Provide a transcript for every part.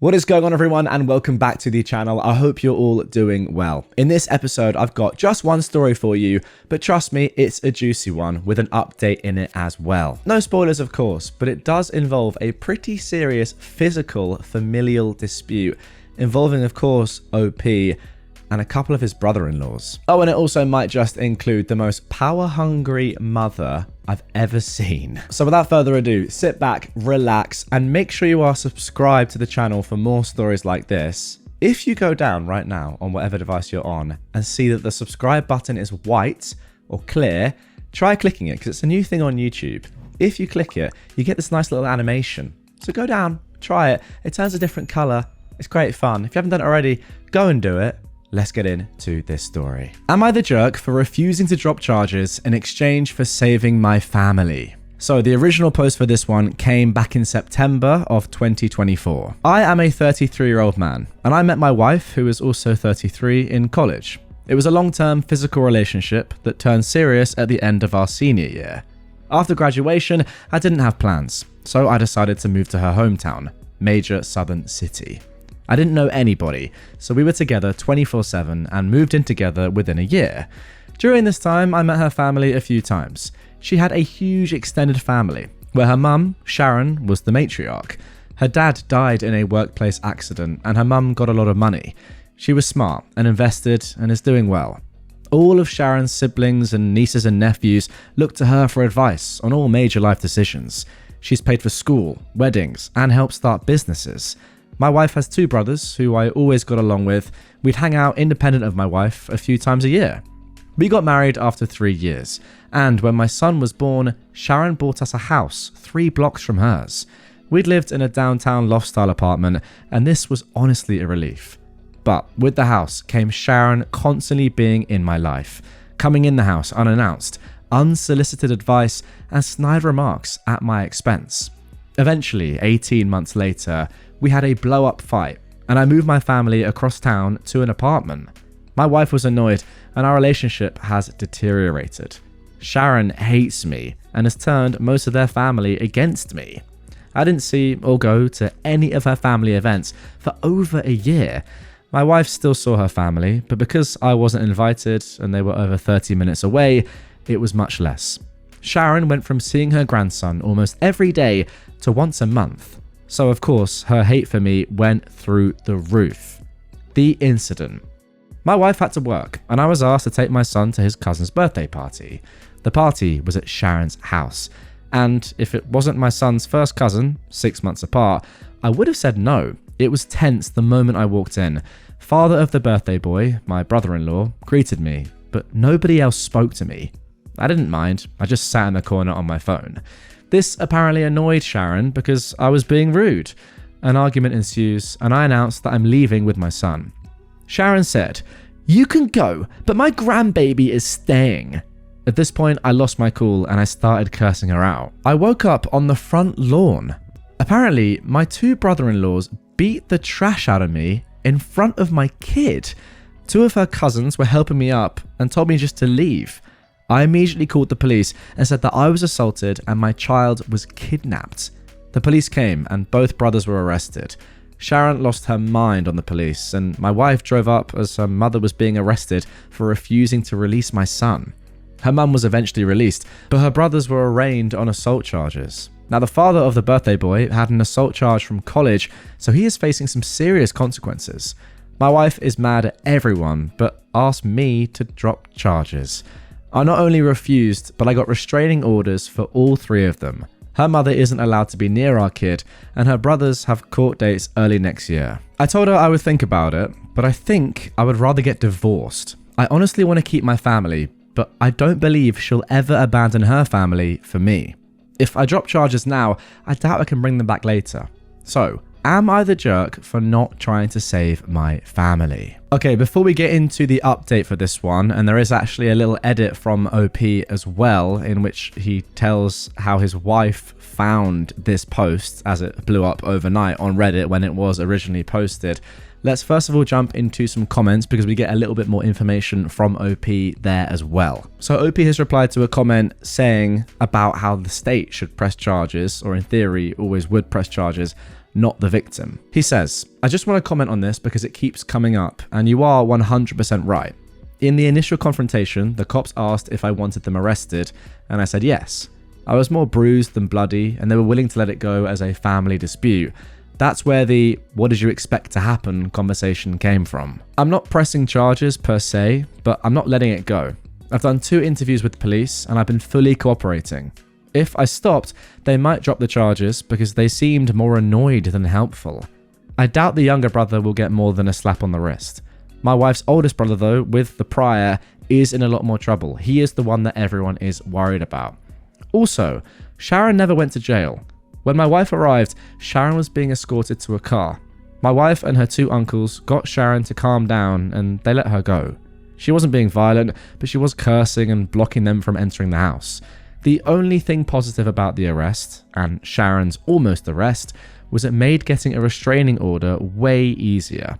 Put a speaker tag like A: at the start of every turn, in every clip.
A: What is going on, everyone, and welcome back to the channel. I hope you're all doing well. In this episode, I've got just one story for you, but trust me, it's a juicy one with an update in it as well. No spoilers, of course, but it does involve a pretty serious physical familial dispute involving, of course, OP and a couple of his brother-in-laws. Oh, and it also might just include the most power-hungry mother I've ever seen. So without further ado, sit back, relax, and make sure you are subscribed to the channel for more stories like this. If you go down right now on whatever device you're on and see that the subscribe button is white or clear, try clicking it because it's a new thing on YouTube. If you click it, you get this nice little animation. So go down, try it. It turns a different color. It's great fun. If you haven't done it already, go and do it. Let's get into this story. Am I the jerk for refusing to drop charges in exchange for saving my family? So the original post for this one came back in September of 2024. I am a 33-year-old man, and I met my wife, who is also 33, in college. It was a long-term physical relationship that turned serious at the end of our senior year. After graduation, I didn't have plans, so I decided to move to her hometown, major southern city. I didn't know anybody, so we were together 24/7 and moved in together within a year. During this time, I met her family a few times. She had a huge extended family, where her mum, Sharon, was the matriarch. Her dad died in a workplace accident, and her mum got a lot of money. She was smart and invested and is doing well. All of Sharon's siblings and nieces and nephews look to her for advice on all major life decisions. She's paid for school, weddings, and helped start businesses. My wife has two brothers who I always got along with. We'd hang out independent of my wife a few times a year. We got married after 3 years, and when my son was born, Sharon bought us a house 3 blocks from hers. We'd lived in a downtown loft-style apartment, and this was honestly a relief. But with the house came Sharon constantly being in my life, coming in the house unannounced, unsolicited advice, and snide remarks at my expense. Eventually, 18 months later, we had a blow-up fight, and I moved my family across town to an apartment. My wife was annoyed, and our relationship has deteriorated. Sharon hates me and has turned most of their family against me. I didn't see or go to any of her family events for over a year. My wife still saw her family, but because I wasn't invited and they were over 30 minutes away, it was much less. Sharon went from seeing her grandson almost every day to once a month. So of course, her hate for me went through the roof. The incident. My wife had to work, and I was asked to take my son to his cousin's birthday party. The party was at Sharon's house, and if it wasn't my son's first cousin, 6 months apart, I would have said no. It was tense the moment I walked in. Father of the birthday boy, my brother-in-law, greeted me, but nobody else spoke to me. I didn't mind, I just sat in the corner on my phone. This apparently annoyed Sharon because I was being rude. An argument ensues, and I announced that I'm leaving with my son. Sharon said, "You can go, but my grandbaby is staying." At this point, I lost my cool and I started cursing her out. I woke up on the front lawn. Apparently, my 2 brother-in-laws beat the trash out of me in front of my kid. 2 of her cousins were helping me up and told me just to leave. I immediately called the police and said that I was assaulted and my child was kidnapped. The police came and both brothers were arrested. Sharon lost her mind on the police, and my wife drove up as her mother was being arrested for refusing to release my son. Her mum was eventually released, but her brothers were arraigned on assault charges. Now, the father of the birthday boy had an assault charge from college, so he is facing some serious consequences. My wife is mad at everyone, but asked me to drop charges. I not only refused, but I got restraining orders for all 3 of them. Her mother isn't allowed to be near our kid, and her brothers have court dates early next year. I told her I would think about it, but I think I would rather get divorced. I honestly want to keep my family, but I don't believe she'll ever abandon her family for me. If I drop charges now, I doubt I can bring them back later. So, am I the jerk for not trying to save my family? Okay, before we get into the update for this one, and there is actually a little edit from OP as well, in which he tells how his wife found this post as it blew up overnight on Reddit when it was originally posted. Let's first of all jump into some comments because we get a little bit more information from OP there as well. So OP has replied to a comment saying about how the state should press charges, or in theory always would press charges, not the victim. He says, I just want to comment on this because it keeps coming up, and you are 100% right. In the initial confrontation, the cops asked if I wanted them arrested, and I said yes. I was more bruised than bloody, and they were willing to let it go as a family dispute. That's where the "what did you expect to happen" conversation came from. I'm not pressing charges per se, but I'm not letting it go. I've done 2 interviews with police, and I've been fully cooperating. If I stopped, they might drop the charges because they seemed more annoyed than helpful. I doubt the younger brother will get more than a slap on the wrist. My wife's oldest brother, though, with the prior, is in a lot more trouble. He is the one that everyone is worried about. Also, Sharon never went to jail. When my wife arrived, Sharon was being escorted to a car. My wife and her 2 uncles got Sharon to calm down and they let her go. She wasn't being violent, but she was cursing and blocking them from entering the house. The only thing positive about the arrest, and Sharon's almost arrest, was it made getting a restraining order way easier.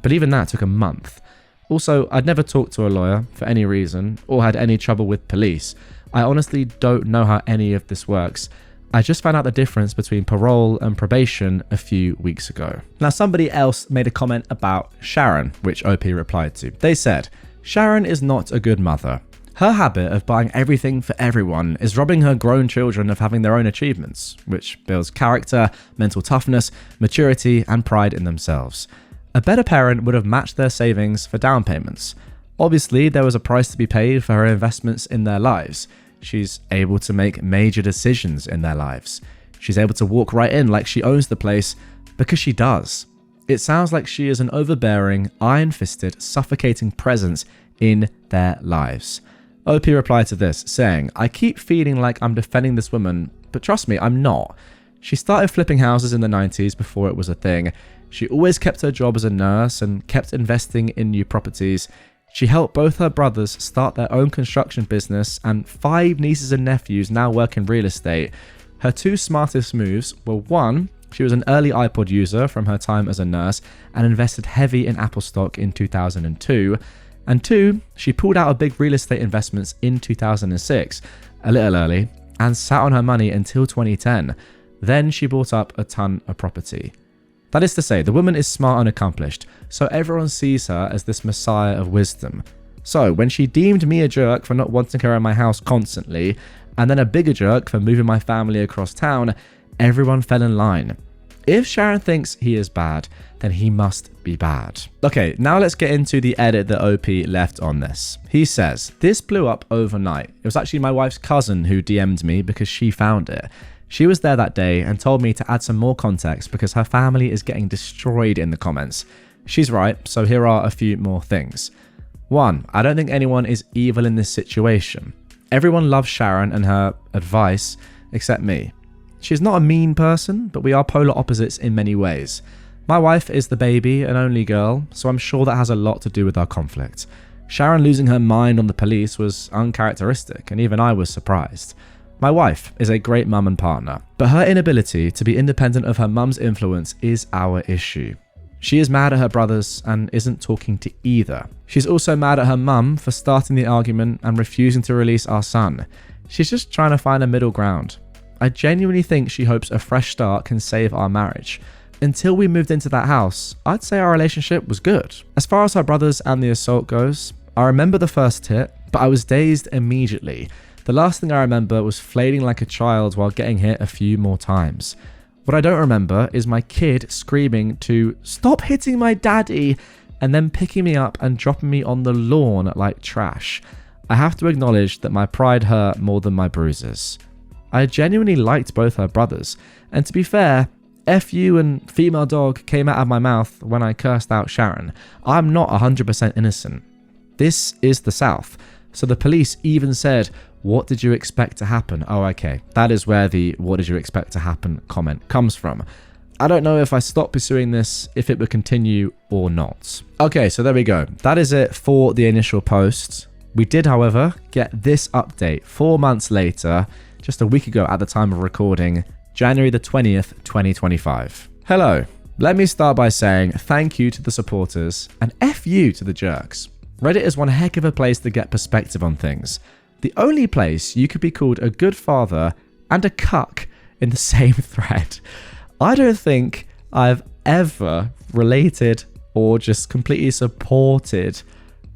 A: But even that took a month. Also, I'd never talked to a lawyer for any reason or had any trouble with police. I honestly don't know how any of this works. I just found out the difference between parole and probation a few weeks ago. Now, somebody else made a comment about Sharon, which OP replied to. They said, Sharon is not a good mother. Her habit of buying everything for everyone is robbing her grown children of having their own achievements, which builds character, mental toughness, maturity, and pride in themselves. A better parent would have matched their savings for down payments. Obviously, there was a price to be paid for her investments in their lives. She's able to make major decisions in their lives. She's able to walk right in like she owns the place because she does. It sounds like she is an overbearing, iron-fisted, suffocating presence in their lives. OP replied to this, saying, I keep feeling like I'm defending this woman, but trust me, I'm not. She started flipping houses in the 90s before it was a thing. She always kept her job as a nurse and kept investing in new properties. She helped both her brothers start their own construction business, and 5 nieces and nephews now work in real estate. Her 2 smartest moves were 1, she was an early iPod user from her time as a nurse and invested heavy in Apple stock in 2002. And 2, she pulled out of big real estate investments in 2006, a little early, and sat on her money until 2010. Then she bought up a ton of property. That is to say, the woman is smart and accomplished, so everyone sees her as this messiah of wisdom. So when she deemed me a jerk for not wanting her in my house constantly, and then a bigger jerk for moving my family across town, everyone fell in line. If Sharon thinks he is bad, then he must be bad. Okay, now let's get into the edit that OP left on this. He says, this blew up overnight. It was actually my wife's cousin who DM'd me because she found it. She was there that day and told me to add some more context because her family is getting destroyed in the comments. She's right, so here are a few more things. 1, I don't think anyone is evil in this situation. Everyone loves Sharon and her advice, except me. She's not a mean person, but we are polar opposites in many ways. My wife is the baby, an only girl, so I'm sure that has a lot to do with our conflict. Sharon losing her mind on the police was uncharacteristic, and even I was surprised. My wife is a great mum and partner, but her inability to be independent of her mum's influence is our issue. She is mad at her brothers and isn't talking to either. She's also mad at her mum for starting the argument and refusing to release our son. She's just trying to find a middle ground. I genuinely think she hopes a fresh start can save our marriage. Until we moved into that house, I'd say our relationship was good. As far as her brothers and the assault goes, I remember the first hit, but I was dazed immediately. The last thing I remember was flailing like a child while getting hit a few more times. What I don't remember is my kid screaming to "Stop hitting my daddy!" and then picking me up and dropping me on the lawn like trash. I have to acknowledge that my pride hurt more than my bruises. I genuinely liked both her brothers, and to be fair, F you and female dog came out of my mouth when I cursed out Sharon. I'm not 100% innocent. This is the South, so the police even said, "What did you expect to happen?" Oh, okay. That is where the "what did you expect to happen" comment comes from. I don't know if I stop pursuing this, if it would continue or not. Okay, so there we go. That is it for the initial post. We did, however, get this update 4 months later, just a week ago at the time of recording, January the 20th, 2025. Hello. Let me start by saying thank you to the supporters and F you to the jerks. Reddit is one heck of a place to get perspective on things. The only place you could be called a good father and a cuck in the same thread. I don't think I've ever related or just completely supported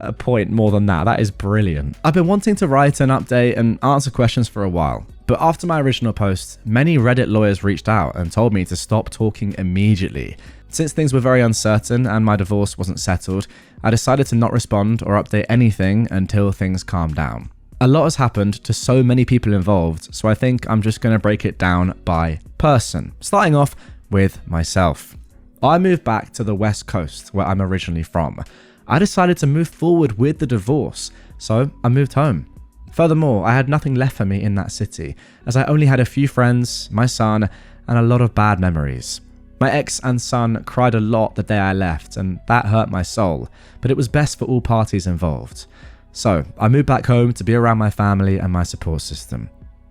A: a point more than that. That is brilliant. I've been wanting to write an update and answer questions for a while, but after my original post, many Reddit lawyers reached out and told me to stop talking immediately. Since things were very uncertain and my divorce wasn't settled, I decided to not respond or update anything until things calmed down. A lot has happened to so many people involved, so I think I'm just going to break it down by person, starting off with myself. I moved back to the West Coast, where I'm originally from. I decided to move forward with the divorce, so I moved home. Furthermore, I had nothing left for me in that city, as I only had a few friends, my son, and a lot of bad memories. My ex and son cried a lot the day I left, and that hurt my soul, but it was best for all parties involved. So, I moved back home to be around my family and my support system.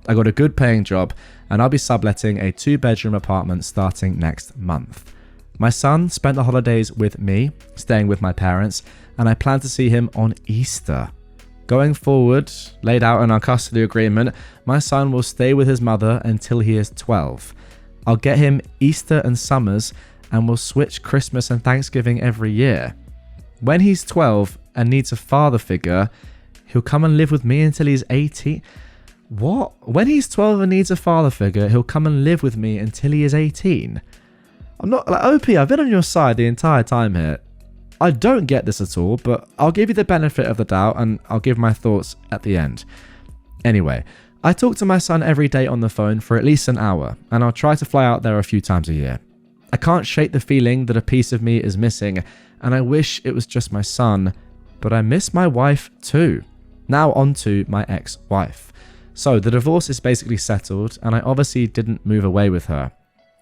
A: I got a good paying job, and I'll be subletting a 2-bedroom apartment starting next month. My son spent the holidays with me, staying with my parents, and I plan to see him on Easter. Going forward, laid out in our custody agreement, my son will stay with his mother until he is 12. I'll get him Easter and summers, and we'll switch Christmas and Thanksgiving every year. When he's 12 and needs a father figure, he'll come and live with me until he's 18. What? When he's 12 and needs a father figure, he'll come and live with me until he is 18. I'm not like OP, I've been on your side the entire time here. I don't get this at all, but I'll give you the benefit of the doubt and I'll give my thoughts at the end. Anyway, I talk to my son every day on the phone for at least an hour, and I'll try to fly out there a few times a year. I can't shake the feeling that a piece of me is missing, and I wish it was just my son, but I miss my wife too. Now on to my ex-wife. So the divorce is basically settled, and I obviously didn't move away with her.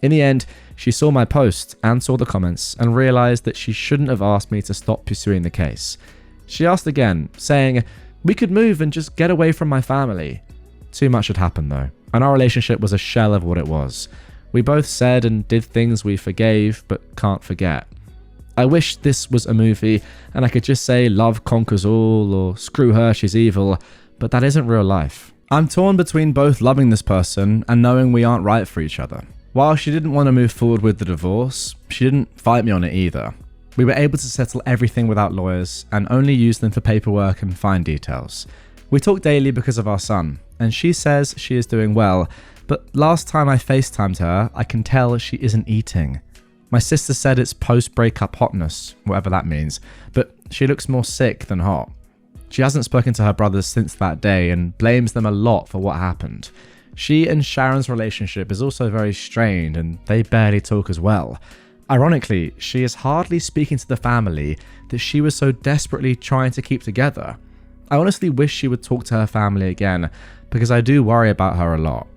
A: In the end, she saw my post and saw the comments and realised that she shouldn't have asked me to stop pursuing the case. She asked again, saying, "We could move and just get away from my family." Too much had happened though, and our relationship was a shell of what it was. We both said and did things we forgave but can't forget. I wish this was a movie and I could just say love conquers all or screw her, she's evil, but that isn't real life. I'm torn between both loving this person and knowing we aren't right for each other. While she didn't want to move forward with the divorce, she didn't fight me on it either. We were able to settle everything without lawyers and only use them for paperwork and fine details. We talk daily because of our son, and she says she is doing well, but last time I FaceTimed her, I can tell she isn't eating. My sister said it's post-breakup hotness, whatever that means, but she looks more sick than hot. She hasn't spoken to her brothers since that day and blames them a lot for what happened. She and Sharon's relationship is also very strained and they barely talk as well. Ironically, she is hardly speaking to the family that she was so desperately trying to keep together. I honestly wish she would talk to her family again because I do worry about her a lot.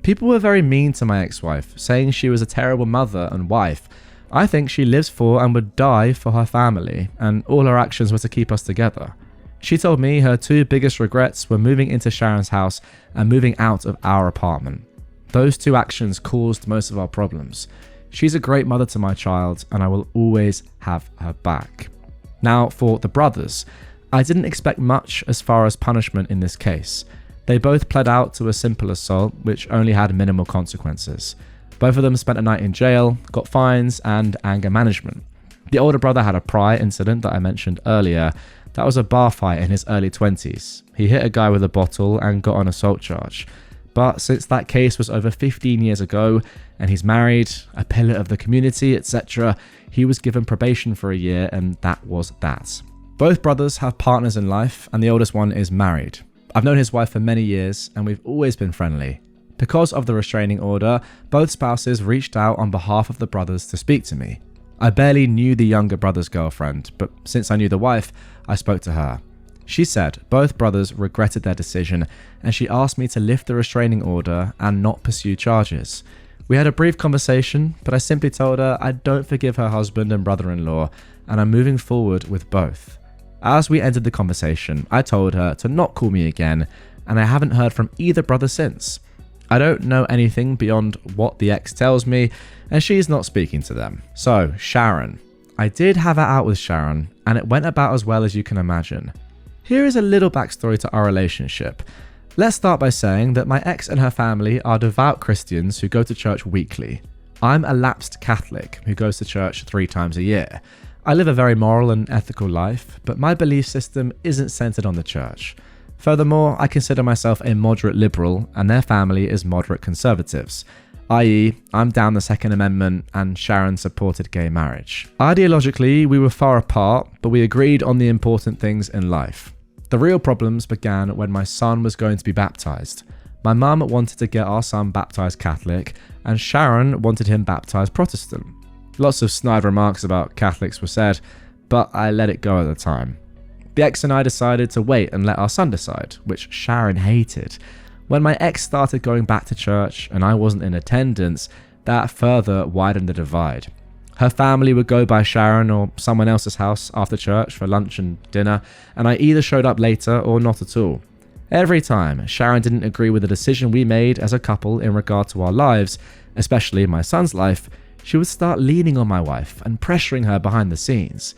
A: People were very mean to my ex-wife, saying she was a terrible mother and wife. I think she lives for and would die for her family, and all her actions were to keep us together. She told me her 2 biggest regrets were moving into Sharon's house and moving out of our apartment. Those 2 actions caused most of our problems. She's a great mother to my child and I will always have her back. Now for the brothers. I didn't expect much as far as punishment in this case. They both pled out to a simple assault which only had minimal consequences. Both of them spent a night in jail, got fines and anger management. The older brother had a prior incident that I mentioned earlier. That was a bar fight in his early 20s. He hit a guy with a bottle and got an assault charge. But since that case was over 15 years ago and he's married, a pillar of the community, etc., he was given probation for a year and that was that. Both brothers have partners in life and the oldest one is married. I've known his wife for many years and we've always been friendly. Because of the restraining order, both spouses reached out on behalf of the brothers to speak to me. I barely knew the younger brother's girlfriend, but since I knew the wife, I spoke to her. She said both brothers regretted their decision and she asked me to lift the restraining order and not pursue charges. We had a brief conversation, but I simply told her I don't forgive her husband and brother-in-law and I'm moving forward with both. As we ended the conversation, I told her to not call me again and I haven't heard from either brother since. I don't know anything beyond what the ex tells me and she's not speaking to them. So, Sharon. I did have it out with Sharon and it went about as well as you can imagine. Here is a little backstory to our relationship. Let's start by saying that my ex and her family are devout Christians who go to church weekly. I'm a lapsed Catholic who goes to church 3 times a year. I live a very moral and ethical life, but my belief system isn't centered on the church. Furthermore, I consider myself a moderate liberal and their family is moderate conservatives, i.e., I'm down the Second Amendment and Sharon supported gay marriage. Ideologically, we were far apart, but we agreed on the important things in life. The real problems began when my son was going to be baptized. My mum wanted to get our son baptized Catholic, and Sharon wanted him baptized Protestant. Lots of snide remarks about Catholics were said, but I let it go at the time. The ex and I decided to wait and let our son decide, which Sharon hated. When my ex started going back to church and I wasn't in attendance, that further widened the divide. Her family would go by Sharon or someone else's house after church for lunch and dinner, and I either showed up later or not at all. Every time Sharon didn't agree with the decision we made as a couple in regard to our lives, especially my son's life, she would start leaning on my wife and pressuring her behind the scenes.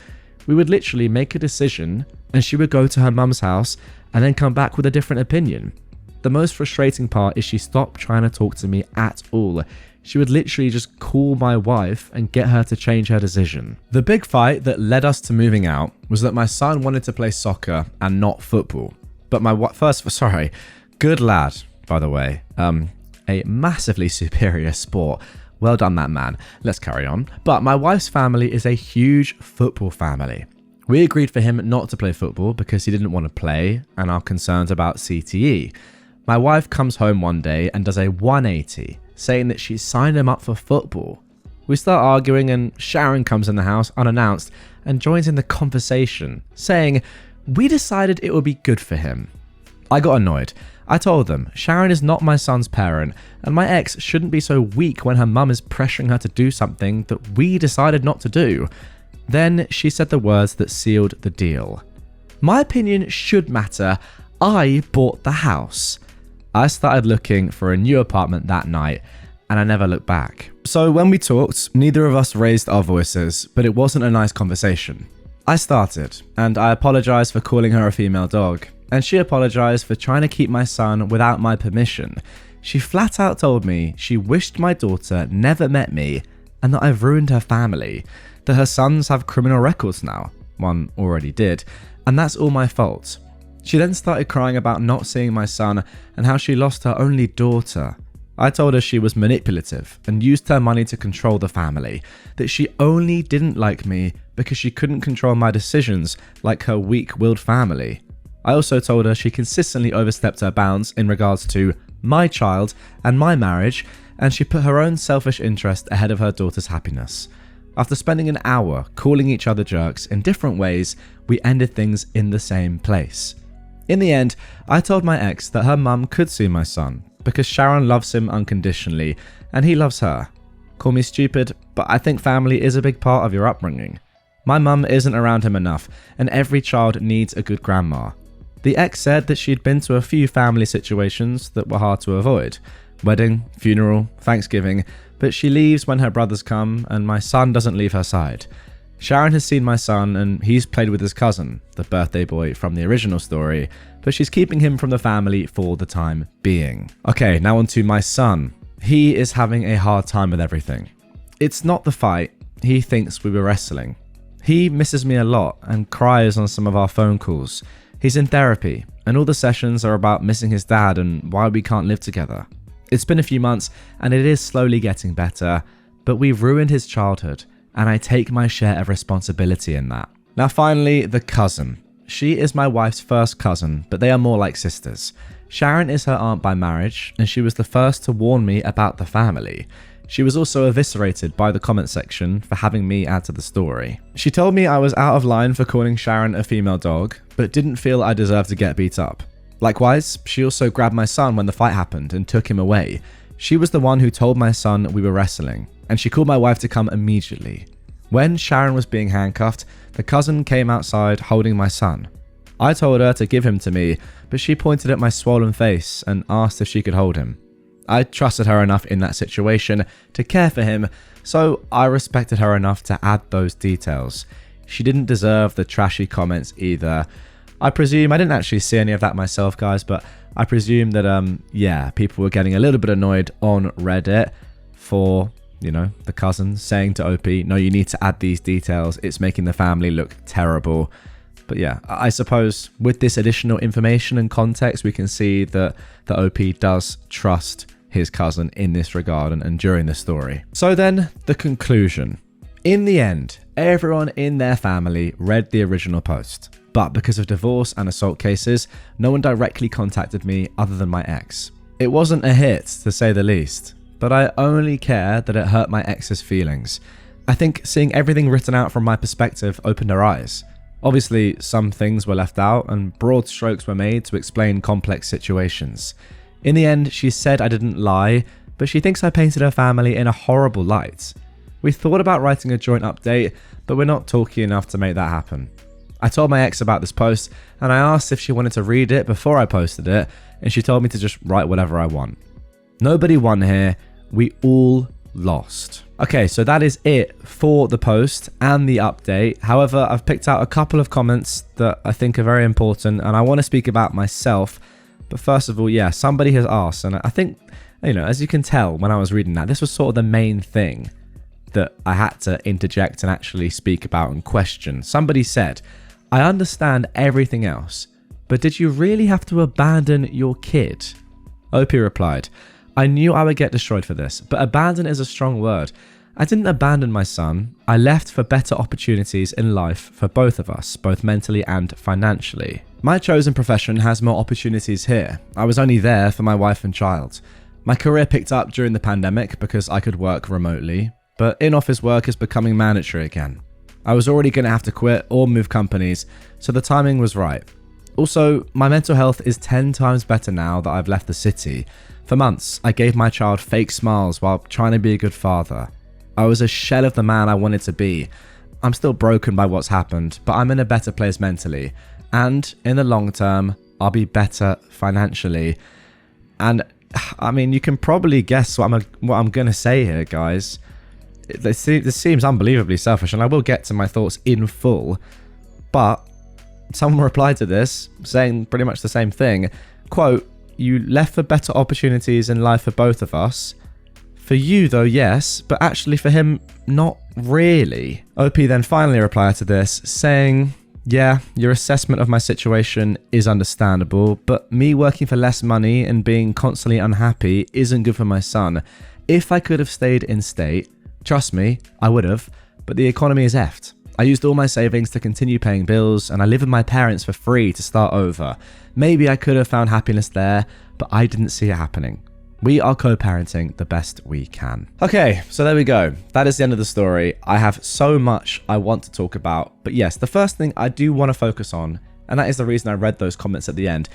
A: We would literally make a decision and she would go to her mum's house and then come back with a different opinion. The most frustrating part is she stopped trying to talk to me at all. She would literally just call my wife and get her to change her decision. The big fight that led us to moving out was that my son wanted to play soccer and not football. But good lad, by the way, a massively superior sport. Well done, that man. Let's carry on. But my wife's family is a huge football family. We agreed for him not to play football because he didn't want to play and are concerned about CTE. My wife comes home one day and does a 180, saying that she signed him up for football. We start arguing and Sharon comes in the house unannounced and joins in the conversation, saying, "We decided it would be good for him." I got annoyed. I told them, Sharon is not my son's parent, and my ex shouldn't be so weak when her mum is pressuring her to do something that we decided not to do. Then she said the words that sealed the deal. "My opinion should matter. I bought the house." I started looking for a new apartment that night, and I never looked back. So when we talked, neither of us raised our voices, but it wasn't a nice conversation. I started, and I apologized for calling her a female dog, and she apologized for trying to keep my son without my permission. She flat out told me she wished my daughter never met me and that I've ruined her family, that her sons have criminal records now, one already did, and that's all my fault. She then started crying about not seeing my son and how she lost her only daughter. I told her she was manipulative and used her money to control the family, that she only didn't like me because she couldn't control my decisions like her weak-willed family. I also told her she consistently overstepped her bounds in regards to my child and my marriage, and she put her own selfish interest ahead of her daughter's happiness. After spending an hour calling each other jerks in different ways, we ended things in the same place. In the end, I told my ex that her mum could see my son because Sharon loves him unconditionally and he loves her. Call me stupid, but I think family is a big part of your upbringing. My mum isn't around him enough, and every child needs a good grandma. The ex said that she'd been to a few family situations that were hard to avoid. Wedding, funeral, Thanksgiving, but she leaves when her brothers come and my son doesn't leave her side. Sharon has seen my son and he's played with his cousin, the birthday boy from the original story, but she's keeping him from the family for the time being. Okay, now on to my son. He is having a hard time with everything. It's not the fight, he thinks we were wrestling. He misses me a lot and cries on some of our phone calls. He's in therapy, and all the sessions are about missing his dad and why we can't live together. It's been a few months, and it is slowly getting better, but we've ruined his childhood, and I take my share of responsibility in that. Now finally, the cousin. She is my wife's first cousin, but they are more like sisters. Sharon is her aunt by marriage, and she was the first to warn me about the family. She was also eviscerated by the comment section for having me add to the story. She told me I was out of line for calling Sharon a female dog, but didn't feel I deserved to get beat up. Likewise, she also grabbed my son when the fight happened and took him away. She was the one who told my son we were wrestling, and she called my wife to come immediately. When Sharon was being handcuffed, the cousin came outside holding my son. I told her to give him to me, but she pointed at my swollen face and asked if she could hold him. I trusted her enough in that situation to care for him, so I respected her enough to add those details. She didn't deserve the trashy comments either. I presume, I didn't actually see any of that myself, guys, but I presume that, people were getting a little bit annoyed on Reddit for you know, the cousin saying to OP, no, you need to add these details. It's making the family look terrible. But yeah, I suppose with this additional information and context, we can see that the OP does trust his cousin in this regard and during the story. So then, the conclusion. In the end, everyone in their family read the original post. But because of divorce and assault cases, no one directly contacted me other than my ex. It wasn't a hit, to say the least, but I only care that it hurt my ex's feelings. I think seeing everything written out from my perspective opened her eyes. Obviously, some things were left out and broad strokes were made to explain complex situations. In the end, she said I didn't lie, but she thinks I painted her family in a horrible light. We thought about writing a joint update, but we're not talky enough to make that happen. I told my ex about this post, and I asked if she wanted to read it before I posted it, and she told me to just write whatever I want. Nobody won here, we all lost. Okay, so that is it for the post and the update. However, I've picked out a couple of comments that I think are very important, and I want to speak about myself. But first of all, yeah, somebody has asked, and I think, you know, as you can tell when I was reading that, this was sort of the main thing that I had to interject and actually speak about and question. Somebody said, I understand everything else, but did you really have to abandon your kid? OP replied, I knew I would get destroyed for this, but abandon is a strong word. I didn't abandon my son. I left for better opportunities in life for both of us, both mentally and financially. My chosen profession has more opportunities here. I was only there for my wife and child. My career picked up during the pandemic because I could work remotely, but in-office work is becoming mandatory again. I was already going to have to quit or move companies, so the timing was right. Also, my mental health is 10 times better now that I've left the city. For months, I gave my child fake smiles while trying to be a good father. I was a shell of the man I wanted to be. I'm still broken by what's happened, but I'm in a better place mentally. And in the long term, I'll be better financially. And I mean, you can probably guess what I'm going to say here, guys. This seems unbelievably selfish, and I will get to my thoughts in full. But someone replied to this saying pretty much the same thing. Quote, you left for better opportunities in life for both of us. For you though, yes, but actually for him, not really. OP then finally replied to this saying, yeah, your assessment of my situation is understandable, but me working for less money and being constantly unhappy isn't good for my son. If I could have stayed in state, trust me, I would have, but the economy is effed. I used all my savings to continue paying bills, and I live with my parents for free to start over. Maybe I could have found happiness there, but I didn't see it happening. We are co-parenting the best we can. Okay, so there we go. That is the end of the story. I have so much I want to talk about, but yes, the first thing I do want to focus on, and that is the reason I read those comments at the end,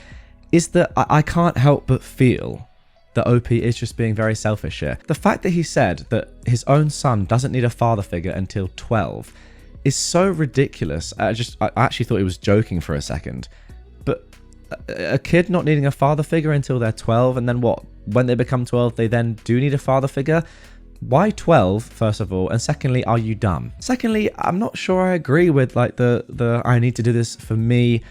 A: is that I can't help but feel that OP is just being very selfish here. The fact that he said that his own son doesn't need a father figure until 12 is so ridiculous. I actually thought he was joking for a second. But a kid not needing a father figure until they're 12, and then what? When they become 12, they then do need a father figure? Why 12, first of all? And secondly, are you dumb? Secondly, I'm not sure I agree with like the I need to do this for me.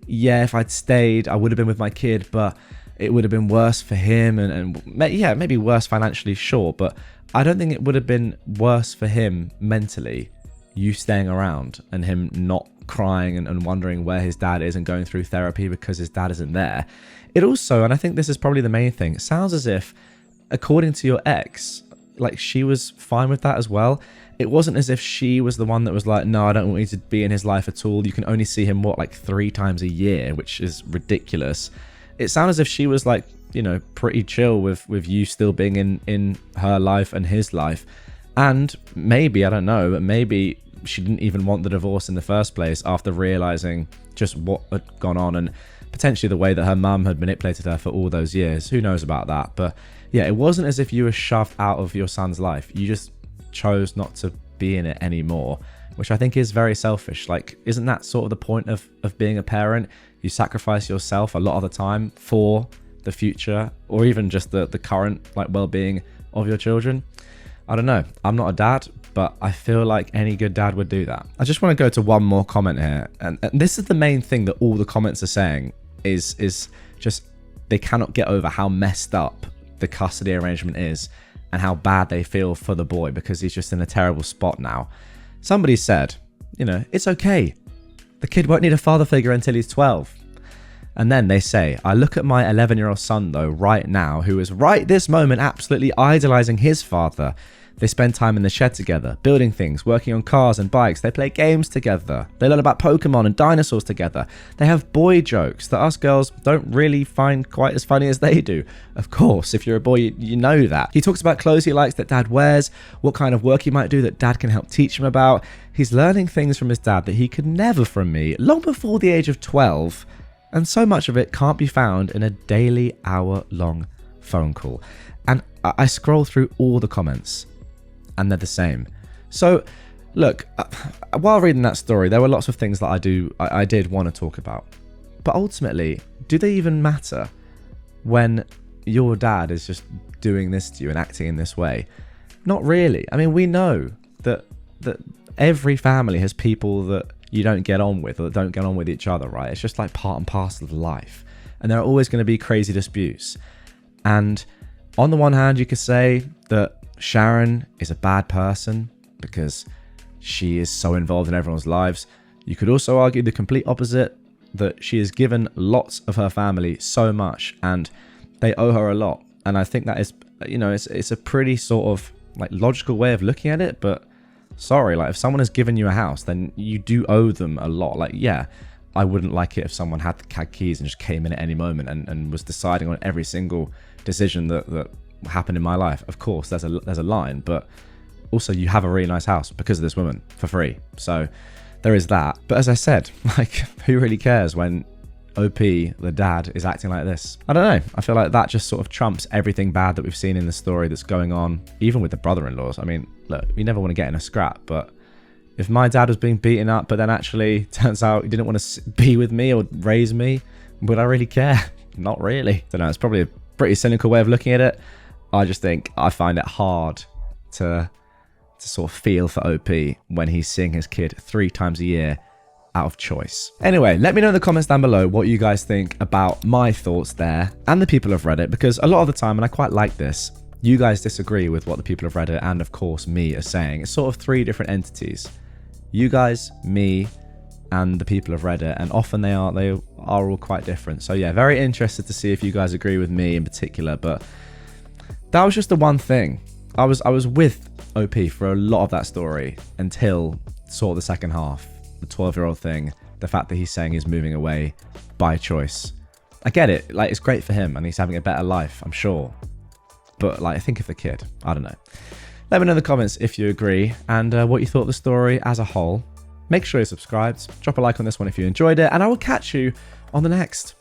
A: Yeah, if I'd stayed, I would have been with my kid, but it would have been worse for him, and yeah, maybe worse financially, sure, but I don't think it would have been worse for him mentally, you staying around and him not crying and wondering where his dad is and going through therapy because his dad isn't there. It also, and I think this is probably the main thing, it sounds as if, according to your ex, like she was fine with that as well. It wasn't as if she was the one that was like, no, I don't want you to be in his life at all. You can only see him, what, like 3 times a year, which is ridiculous. It sounded as if she was like, you know, pretty chill with you still being in her life and his life. And maybe, I don't know, but maybe she didn't even want the divorce in the first place after realizing just what had gone on and potentially the way that her mum had manipulated her for all those years. Who knows about that? But yeah, it wasn't as if you were shoved out of your son's life. You just chose not to be in it anymore, which I think is very selfish. Like, isn't that sort of the point of being a parent? You sacrifice yourself a lot of the time for the future or even just the current like well-being of your children. I don't know. I'm not a dad, but I feel like any good dad would do that. I just want to go to one more comment here. And this is the main thing that all the comments are saying is just they cannot get over how messed up the custody arrangement is and how bad they feel for the boy because he's just in a terrible spot now. Somebody said, it's okay. The kid won't need a father figure until he's 12. And then they say, I look at my 11-year-old son though right now, who is right this moment absolutely idolizing his father. They spend time in the shed together, building things, working on cars and bikes. They play games together. They learn about Pokemon and dinosaurs together. They have boy jokes that us girls don't really find quite as funny as they do. Of course, if you're a boy, you know that. He talks about clothes he likes that dad wears, what kind of work he might do that dad can help teach him about. He's learning things from his dad that he could never from me, long before the age of 12. And so much of it can't be found in a daily hour-long phone call. And I scroll through all the comments, and they're the same. So, look, while reading that story, there were lots of things that I did want to talk about. But ultimately, do they even matter when your dad is just doing this to you and acting in this way? Not really. I mean, we know that every family has people that you don't get on with or that don't get on with each other, right? It's just like part and parcel of life. And there are always going to be crazy disputes. And on the one hand, you could say that Sharon is a bad person because she is so involved in everyone's lives. You could also argue the complete opposite, that she has given lots of her family so much and they owe her a lot. And I think that is, it's a pretty sort of like logical way of looking at it, but sorry, like if someone has given you a house, then you do owe them a lot. Like, yeah, I wouldn't like it if someone had keys and just came in at any moment and was deciding on every single decision that happened in my life. Of course, there's a line, but also you have a really nice house because of this woman for free. So there is that. But as I said, like, who really cares when OP, the dad, is acting like this? I don't know. I feel like that just sort of trumps everything bad that we've seen in the story that's going on, even with the brother-in-laws. I mean, look, you never want to get in a scrap, but if my dad was being beaten up, but then actually turns out he didn't want to be with me or raise me, would I really care? Not really. Don't know. It's probably a pretty cynical way of looking at it. I just think I find it hard to sort of feel for OP when he's seeing his kid 3 times a year out of choice. Anyway, let me know in the comments down below what you guys think about my thoughts there and the people of Reddit, because a lot of the time, and I quite like this, you guys disagree with what the people of Reddit and of course me are saying. It's sort of 3 different entities. You guys, me, and the people of Reddit, and often they are all quite different. So yeah, very interested to see if you guys agree with me in particular, but that was just the one thing. I was with OP for a lot of that story until sort of the second half. The 12-year-old thing, the fact that he's saying he's moving away by choice. I get it, like, it's great for him and he's having a better life, I'm sure. But like, think of the kid. I don't know. Let me know in the comments if you agree and what you thought of the story as a whole. Make sure you're subscribed, drop a like on this one if you enjoyed it, and I will catch you on the next.